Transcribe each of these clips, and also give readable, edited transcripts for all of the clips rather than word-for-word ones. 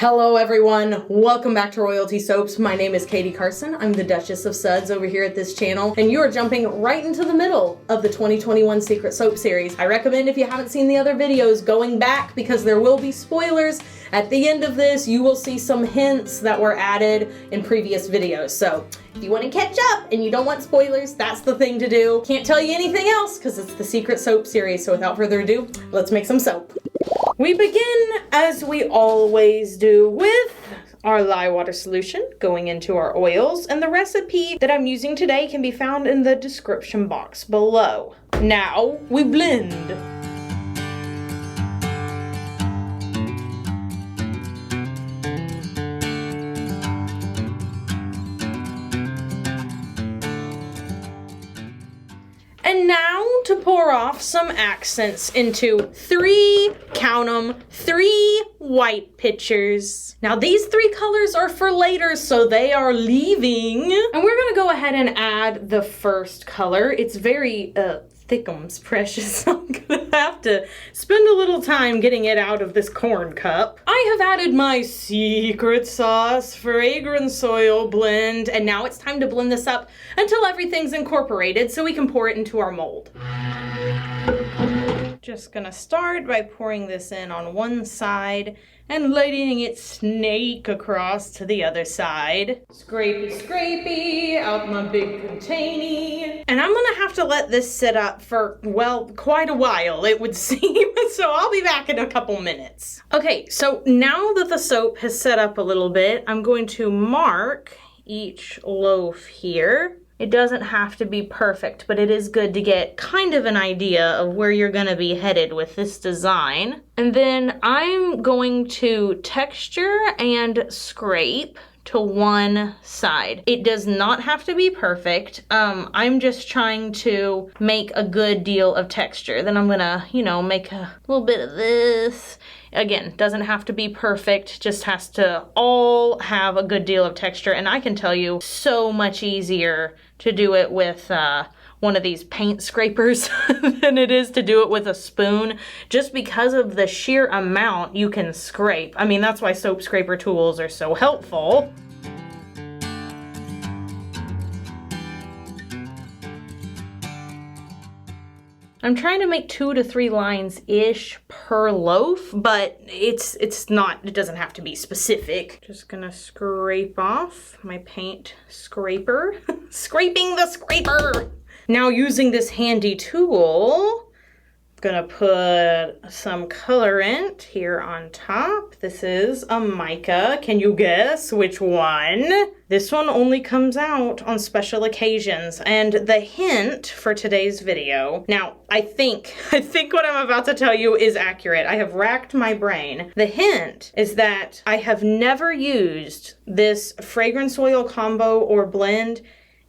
Hello everyone, welcome back to Royalty Soaps. My name is Katie Carson. I'm the Duchess of Suds over here at this channel, and you are jumping right into the middle of the 2021 Secret Soap series. I recommend, if you haven't seen the other videos, going back because there will be spoilers. At the end of this, you will see some hints that were added in previous videos. So if you want to catch up and you don't want spoilers, that's the thing to do. Can't tell you anything else because it's the Secret Soap series. So without further ado, let's make some soap. We begin, as we always do, with our lye water solution going into our oils, and the recipe that I'm using today can be found in the description box below. Now we blend. And now to pour off some accents into count 'em, three white pitchers. Now these three colors are for later, so they are leaving. And we're gonna go ahead and add the first color. It's very thickums precious. I'm gonna have to spend a little time getting it out of this corn cup. I have added my secret sauce fragrance oil blend, and now it's time to blend this up until everything's incorporated so we can pour it into our mold. Just gonna start by pouring this in on one side and letting it snake across to the other side. Scrapey, scrapey, out my big containy. And I'm gonna have to let this sit up for, well, quite a while, it would seem. So I'll be back in a couple minutes. Okay, so now that the soap has set up a little bit, I'm going to mark each loaf here. It doesn't have to be perfect, but it is good to get kind of an idea of where you're gonna be headed with this design. And then I'm going to texture and scrape to one side. It does not have to be perfect. I'm just trying to make a good deal of texture. Then I'm gonna, make a little bit of this. Again, doesn't have to be perfect, just has to all have a good deal of texture. And I can tell you, so much easier to do it with one of these paint scrapers than it is to do it with a spoon, just because of the sheer amount you can scrape. I mean, that's why soap scraper tools are so helpful. I'm trying to make 2 to 3 lines-ish per loaf, but it doesn't have to be specific. Just gonna scrape off my paint scraper. Scraping the scraper! Now using this handy tool, gonna put some colorant here on top. This is a mica. Can you guess which one? This one only comes out on special occasions. And the hint for today's video, now I think what I'm about to tell you is accurate. I have racked my brain. The hint is that I have never used this fragrance oil combo or blend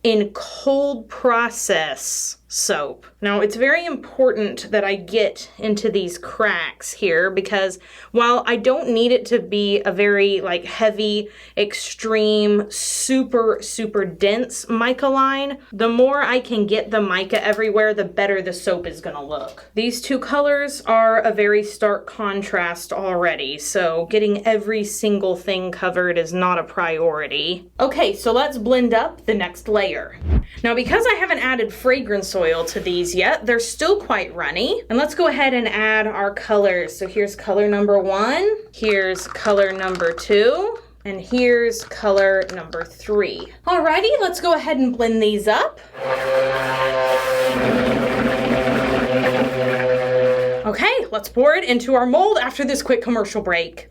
in cold process soap. Now, it's very important that I get into these cracks here, because while I don't need it to be a very heavy, extreme, super dense mica line, the more I can get the mica everywhere, the better the soap is gonna look. These two colors are a very stark contrast already, so getting every single thing covered is not a priority. Okay, so let's blend up the next layer. Now, because I haven't added fragrance oil to these yet, they're still quite runny. And let's go ahead and add our colors. So here's color number 1, here's color number 2, and here's color number 3. Alrighty, let's go ahead and blend these up. Okay, let's pour it into our mold after this quick commercial break.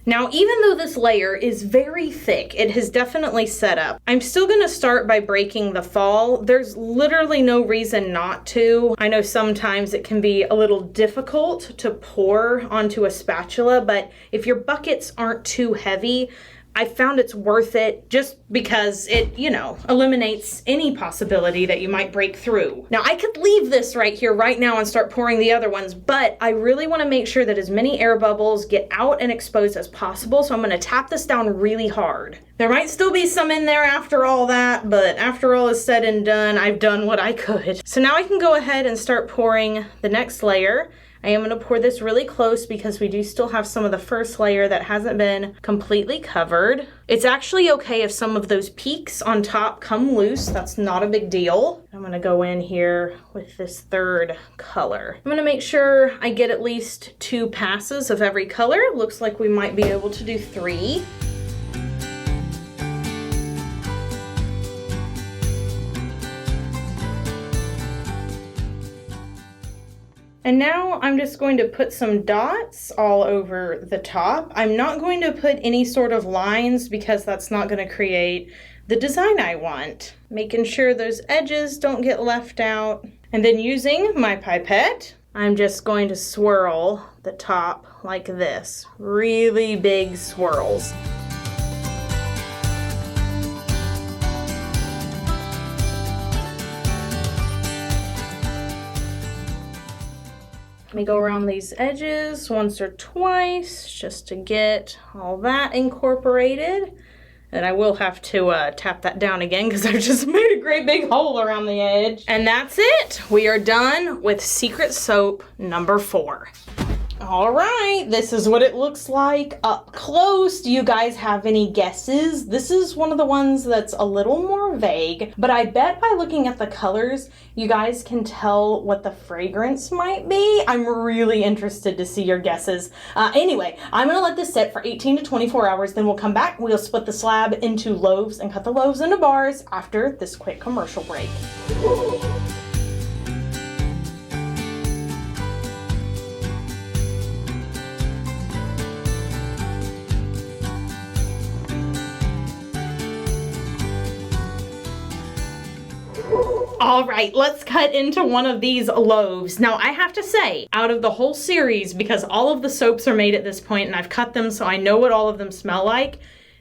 Now, even though this layer is very thick, it has definitely set up. I'm still gonna start by breaking the fall. There's literally no reason not to. I know sometimes it can be a little difficult to pour onto a spatula, but if your buckets aren't too heavy, I found it's worth it just because it, eliminates any possibility that you might break through. Now, I could leave this right here right now and start pouring the other ones, but I really want to make sure that as many air bubbles get out and exposed as possible, so I'm going to tap this down really hard. There might still be some in there after all that, but after all is said and done, I've done what I could. So now I can go ahead and start pouring the next layer. I am gonna pour this really close because we do still have some of the first layer that hasn't been completely covered. It's actually okay if some of those peaks on top come loose. That's not a big deal. I'm gonna go in here with this third color. I'm gonna make sure I get at least 2 passes of every color. Looks like we might be able to do 3. And now I'm just going to put some dots all over the top. I'm not going to put any sort of lines because that's not going to create the design I want. Making sure those edges don't get left out. And then using my pipette, I'm just going to swirl the top like this. Really big swirls. Let me go around these edges once or twice just to get all that incorporated. And I will have to tap that down again because I've just made a great big hole around the edge. And that's it. We are done with Secret Soap number 4. All right, this is what it looks like up close. Do you guys have any guesses? This is one of the ones that's a little more vague, but I bet by looking at the colors, you guys can tell what the fragrance might be. I'm really interested to see your guesses. Anyway, I'm gonna let this sit for 18 to 24 hours, then we'll come back. We'll split the slab into loaves and cut the loaves into bars after this quick commercial break. All right, let's cut into one of these loaves. Now, I have to say, out of the whole series, because all of the soaps are made at this point and I've cut them so I know what all of them smell like,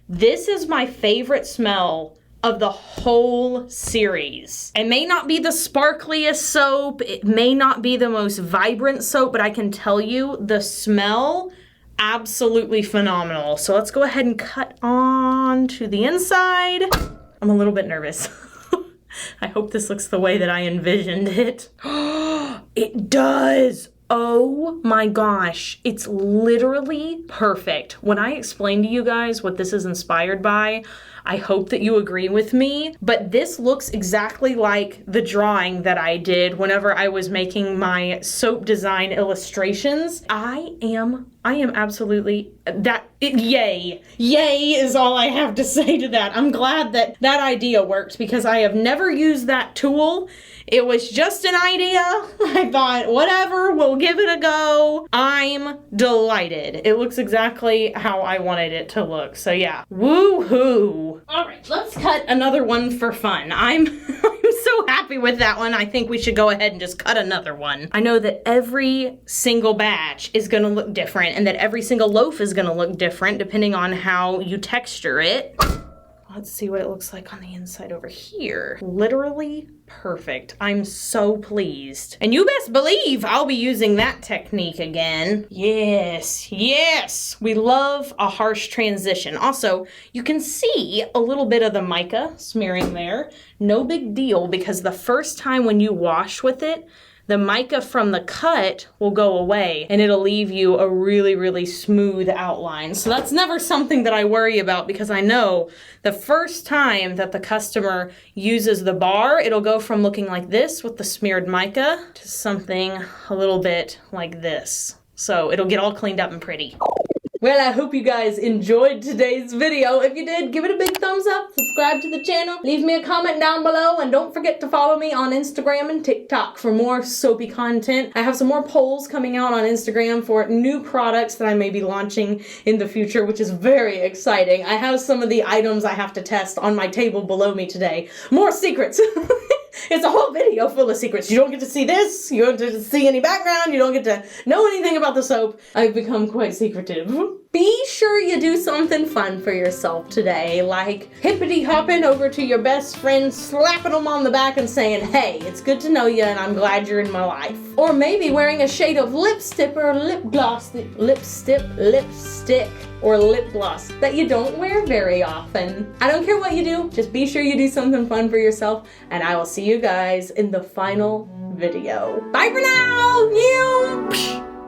this is my favorite smell of the whole series. It may not be the sparkliest soap, it may not be the most vibrant soap, but I can tell you the smell, absolutely phenomenal. So let's go ahead and cut on to the inside. I'm a little bit nervous. I hope this looks the way that I envisioned it. It does! Oh my gosh, it's literally perfect. When I explain to you guys what this is inspired by, I hope that you agree with me, but this looks exactly like the drawing that I did whenever I was making my soap design illustrations. I am absolutely, yay. Yay is all I have to say to that. I'm glad that that idea worked because I have never used that tool. It was just an idea. I thought, whatever, we'll give it a go. I'm delighted. It looks exactly how I wanted it to look. So yeah, woohoo. All right, let's cut another one for fun. I'm so happy with that one. I think we should go ahead and just cut another one. I know that every single batch is gonna look different and that every single loaf is gonna look different depending on how you texture it. Let's see what it looks like on the inside over here. Literally perfect. I'm so pleased. And you best believe I'll be using that technique again. Yes, yes. We love a harsh transition. Also, you can see a little bit of the mica smearing there. No big deal because the first time when you wash with it, the mica from the cut will go away and it'll leave you a really, really smooth outline. So that's never something that I worry about because I know the first time that the customer uses the bar, it'll go from looking like this with the smeared mica to something a little bit like this. So it'll get all cleaned up and pretty. Well, I hope you guys enjoyed today's video. If you did, give it a big thumbs up, subscribe to the channel, leave me a comment down below, and don't forget to follow me on Instagram and TikTok for more soapy content. I have some more polls coming out on Instagram for new products that I may be launching in the future, which is very exciting. I have some of the items I have to test on my table below me today. More secrets. It's a whole video full of secrets. You don't get to see this, you don't get to see any background, you don't get to know anything about the soap. I've become quite secretive. Be sure you do something fun for yourself today, like hippity hopping over to your best friend, slapping them on the back and saying, hey, it's good to know you and I'm glad you're in my life. Or maybe wearing a shade of lipstick or lip gloss, lipstick, or lip gloss that you don't wear very often. I don't care what you do, just be sure you do something fun for yourself, and I will see you guys in the final video. Bye for now!